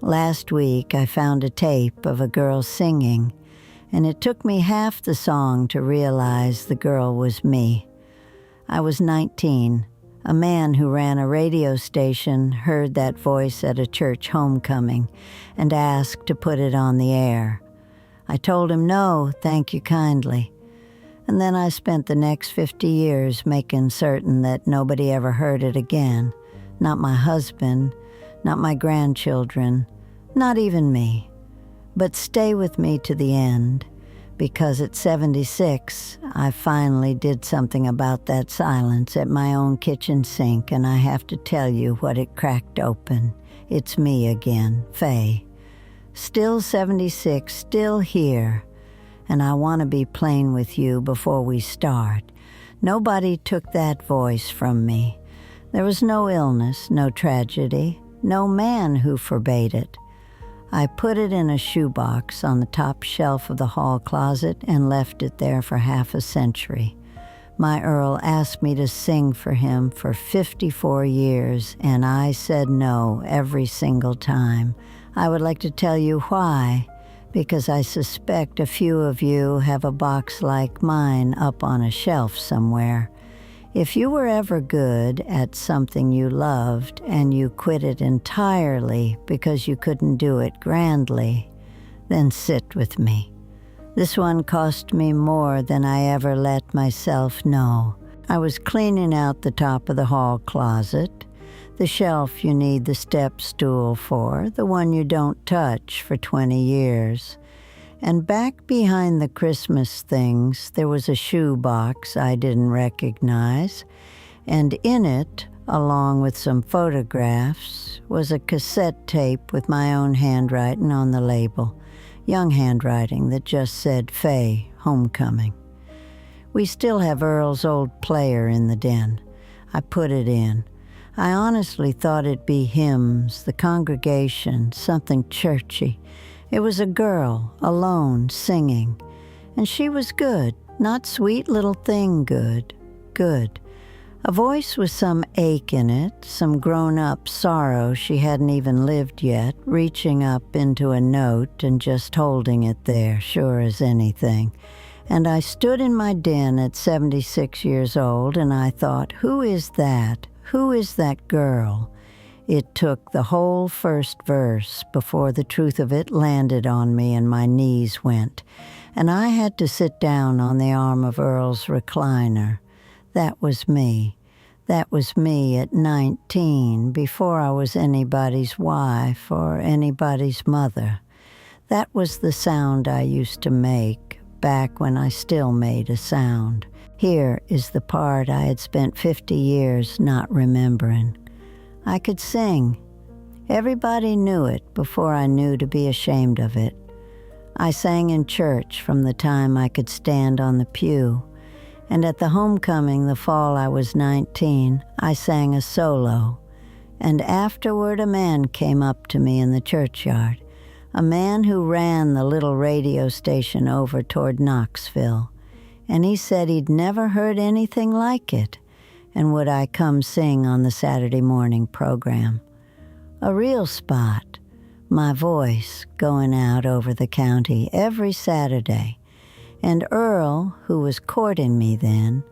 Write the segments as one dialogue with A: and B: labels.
A: Last week I found a tape of a girl singing, and it took me half the song to realize the girl was me. I was 19. A man who ran a radio station heard that voice at a church homecoming and asked to put it on the air. I told him no, thank you kindly. And then I spent the next 50 years making certain that nobody ever heard it again. Not my husband, not my grandchildren, not even me. But stay with me to the end, because at 76, I finally did something about that silence at my own kitchen sink, and I have to tell you what it cracked open. It's me again, Faye. Still 76, still here, and I want to be plain with you before we start. Nobody took that voice from me. There was no illness, no tragedy, no man who forbade it. I put it in a shoebox on the top shelf of the hall closet and left it there for half a century. My Earl asked me to sing for him for 54 years, and I said no every single time. I would like to tell you why, because I suspect a few of you have a box like mine up on a shelf somewhere. If you were ever good at something you loved and you quit it entirely because you couldn't do it grandly, then sit with me. This one cost me more than I ever let myself know. I was cleaning out the top of the hall closet, the shelf you need the step stool for, the one you don't touch for 20 years. And back behind the Christmas things, there was a shoebox I didn't recognize, and in it, along with some photographs, was a cassette tape with my own handwriting on the label, young handwriting that just said Faye, Homecoming. We still have Earl's old player in the den. I put it in. I honestly thought it'd be hymns, the congregation, something churchy. It was a girl, alone, singing. And she was good, not sweet little thing good, good. A voice with some ache in it, some grown-up sorrow she hadn't even lived yet, reaching up into a note and just holding it there, sure as anything. And I stood in my den at 76 years old, and I thought, who is that? Who is that girl? It took the whole first verse before the truth of it landed on me and my knees went, and I had to sit down on the arm of Earl's recliner. That was me. That was me at 19, before I was anybody's wife or anybody's mother. That was the sound I used to make, back when I still made a sound. Here is the part I had spent 50 years not remembering. I could sing. Everybody knew it before I knew to be ashamed of it. I sang in church from the time I could stand on the pew, and at the homecoming the fall I was 19, I sang a solo, and afterward a man came up to me in the churchyard, a man who ran the little radio station over toward Knoxville, and he said he'd never heard anything like it, and would I come sing on the Saturday morning program. A real spot, my voice going out over the county every Saturday. And Earl, who was courting me then,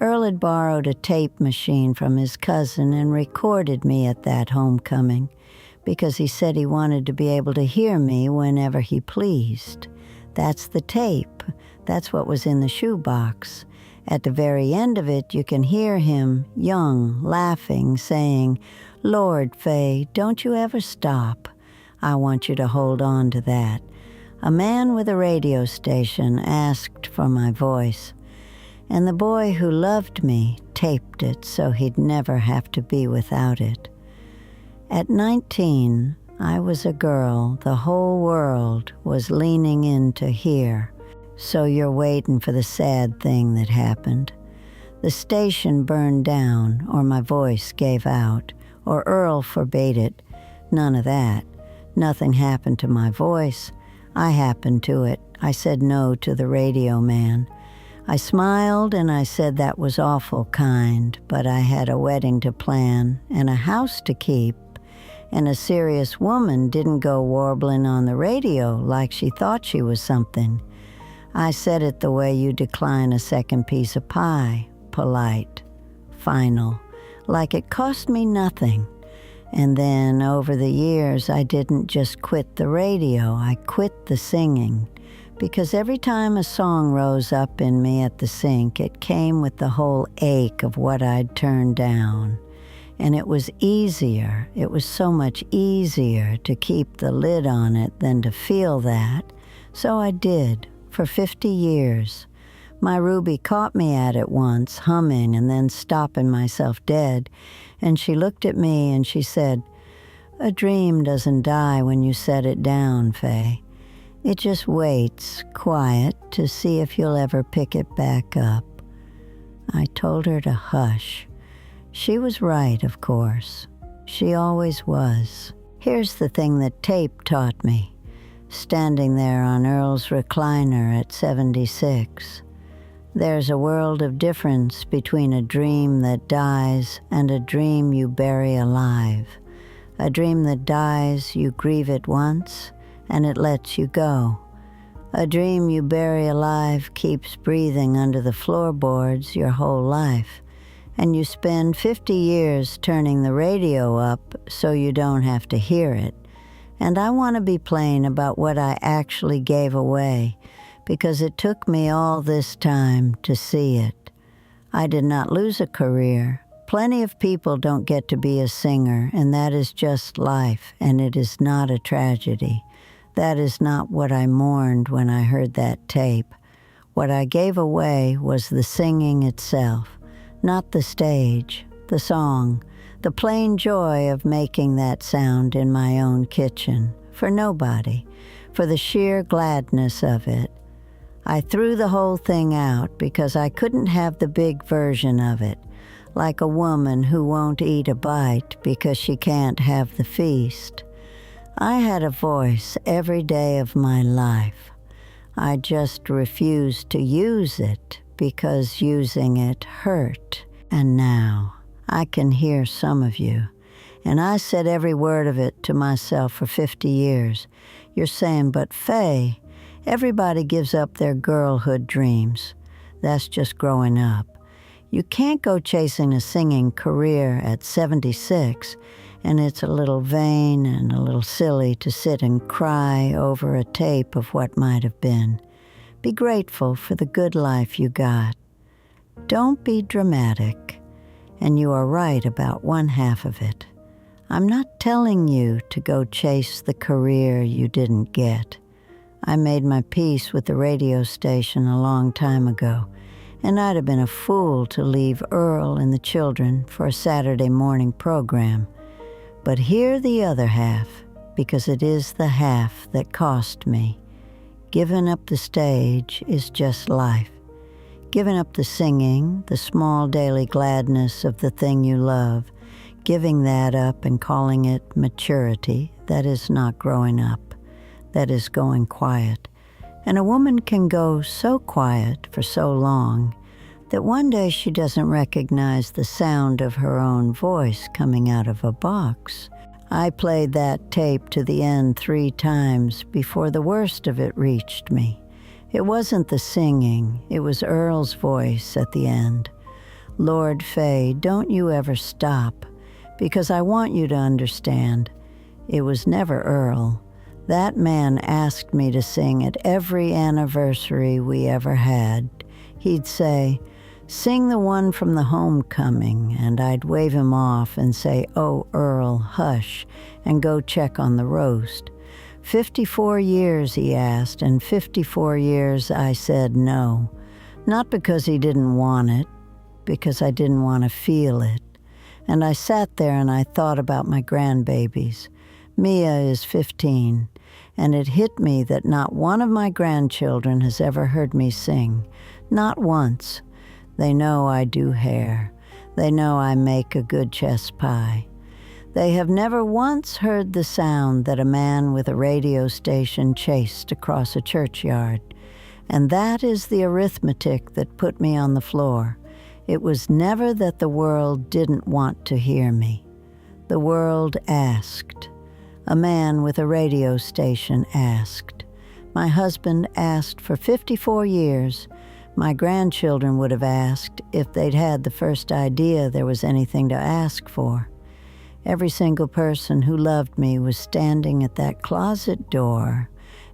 A: Earl had borrowed a tape machine from his cousin and recorded me at that homecoming because he said he wanted to be able to hear me whenever he pleased. That's the tape. That's what was in the shoebox. At the very end of it, you can hear him, young, laughing, saying, "Lord, Faye, don't you ever stop. I want you to hold on to that." A man with a radio station asked for my voice, and the boy who loved me taped it so he'd never have to be without it. At 19, I was a girl the whole world was leaning in to hear. So you're waiting for the sad thing that happened. The station burned down, or my voice gave out, or Earl forbade it. None of that. Nothing happened to my voice. I happened to it. I said no to the radio man. I smiled and I said that was awful kind, but I had a wedding to plan and a house to keep, And a serious woman didn't go warbling on the radio like she thought she was something. I said it the way you decline a second piece of pie, polite, final, like it cost me nothing. And then over the years, I didn't just quit the radio, I quit the singing. Because every time a song rose up in me at the sink, it came with the whole ache of what I'd turned down. And it was easier, it was so much easier to keep the lid on it than to feel that. So I did, for 50 years. My Ruby caught me at it once, humming and then stopping myself dead. And she looked at me and she said, "A dream doesn't die when you set it down, Faye. It just waits, quiet, to see if you'll ever pick it back up." I told her to hush. She was right, of course. She always was. Here's the thing that tape taught me, standing there on Earl's recliner at 76. There's a world of difference between a dream that dies and a dream you bury alive. A dream that dies, you grieve it once, and it lets you go. A dream you bury alive keeps breathing under the floorboards your whole life, and you spend 50 years turning the radio up so you don't have to hear it. And I want to be plain about what I actually gave away, because it took me all this time to see it. I did not lose a career. Plenty of people don't get to be a singer, and that is just life, and it is not a tragedy. That is not what I mourned when I heard that tape. What I gave away was the singing itself, not the stage, the song, the plain joy of making that sound in my own kitchen, for nobody, for the sheer gladness of it. I threw the whole thing out because I couldn't have the big version of it, like a woman who won't eat a bite because she can't have the feast. I had a voice every day of my life. I just refused to use it because using it hurt. And now I can hear some of you. And I said every word of it to myself for 50 years. You're saying, "But Faye, everybody gives up their girlhood dreams. That's just growing up. You can't go chasing a singing career at 76, and it's a little vain and a little silly to sit and cry over a tape of what might have been. Be grateful for the good life you got. Don't be dramatic, and you are right about one half of it. I'm not telling you to go chase the career you didn't get. I made my peace with the radio station a long time ago, and I'd have been a fool to leave Earl and the children for a Saturday morning program. But hear the other half, because it is the half that cost me. Giving up the stage is just life. Giving up the singing, the small daily gladness of the thing you love, giving that up and calling it maturity, that is not growing up. That is going quiet. And a woman can go so quiet for so long that one day she doesn't recognize the sound of her own voice coming out of a box. I played that tape to the end 3 times before the worst of it reached me. It wasn't the singing, it was Earl's voice at the end. Lord Faye, don't you ever stop, because I want you to understand, it was never Earl. That man asked me to sing at every anniversary we ever had. He'd say, "Sing the one from the homecoming," and I'd wave him off and say, "Oh, Earl, hush," and go check on the roast. 54 years he asked, and 54 years I said no. Not because he didn't want it, because I didn't want to feel it. And I sat there and I thought about my grandbabies. Mia is 15, and it hit me that not one of my grandchildren has ever heard me sing. Not once. They know I do hair. They know I make a good chess pie. They have never once heard the sound that a man with a radio station chased across a churchyard. And that is the arithmetic that put me on the floor. It was never that the world didn't want to hear me. The world asked. A man with a radio station asked. My husband asked for 54 years. My grandchildren would have asked if they'd had the first idea there was anything to ask for. Every single person who loved me was standing at that closet door,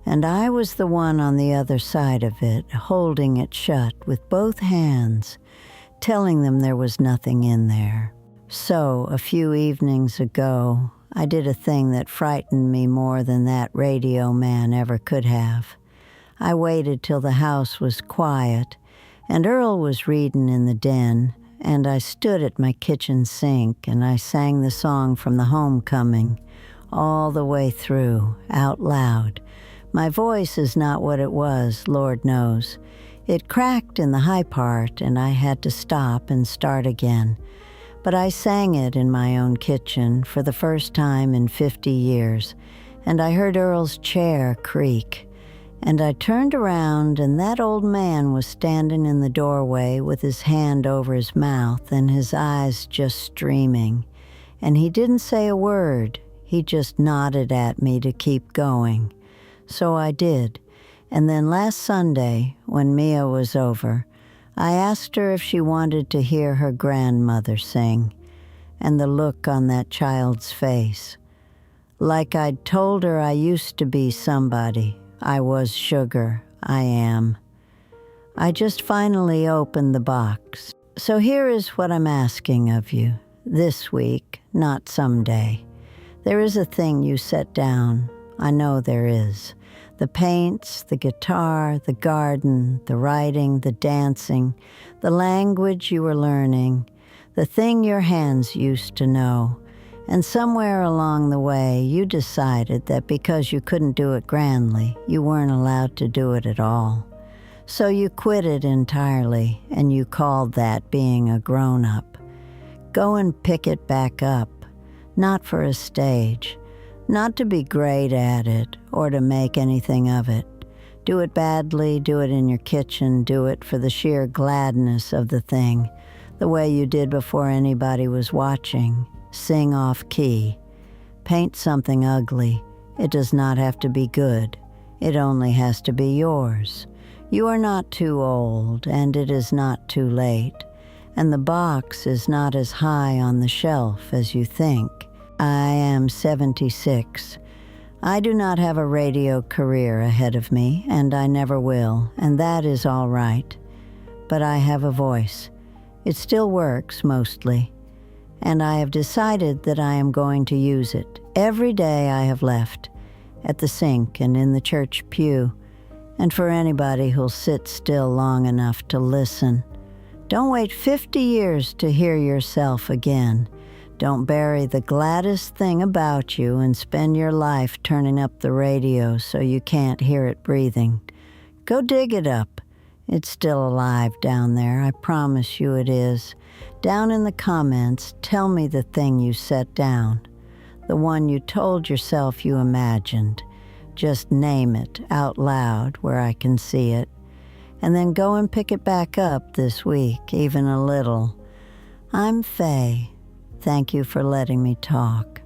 A: and I was the one on the other side of it, holding it shut with both hands, telling them there was nothing in there. So, a few evenings ago, I did a thing that frightened me more than that radio man ever could have. I waited till the house was quiet, and Earl was reading in the den, and I stood at my kitchen sink and I sang the song from the homecoming, all the way through, out loud. My voice is not what it was, Lord knows. It cracked in the high part, and I had to stop and start again. But I sang it in my own kitchen for the first time in 50 years, and I heard Earl's chair creak. And I turned around, and that old man was standing in the doorway with his hand over his mouth and his eyes just streaming. And he didn't say a word. He just nodded at me to keep going. So I did. And then last Sunday, when Mia was over, I asked her if she wanted to hear her grandmother sing, and the look on that child's face. Like I'd told her I used to be somebody. I was sugar. I am. I just finally opened the box. So here is what I'm asking of you. This week, not someday. There is a thing you set down. I know there is. The paints, the guitar, the garden, the writing, the dancing, the language you were learning, the thing your hands used to know. And somewhere along the way, you decided that because you couldn't do it grandly, you weren't allowed to do it at all. So you quit it entirely, and you called that being a grown-up. Go and pick it back up, not for a stage, not to be great at it or to make anything of it. Do it badly, do it in your kitchen, do it for the sheer gladness of the thing, the way you did before anybody was watching. Sing off key. Paint something ugly. It does not have to be good. It only has to be yours. You are not too old, and it is not too late. And the box is not as high on the shelf as you think. I am 76. I do not have a radio career ahead of me, and I never will, and that is all right. But I have a voice. It still works, mostly. And I have decided that I am going to use it every day I have left, at the sink and in the church pew, and for anybody who'll sit still long enough to listen. Don't wait 50 years to hear yourself again. Don't bury the gladdest thing about you and spend your life turning up the radio so you can't hear it breathing. Go dig it up. It's still alive down there, I promise you it is. Down in the comments, tell me the thing you set down, the one you told yourself you imagined. Just name it out loud where I can see it, and then go and pick it back up this week, even a little. I'm Faye. Thank you for letting me talk.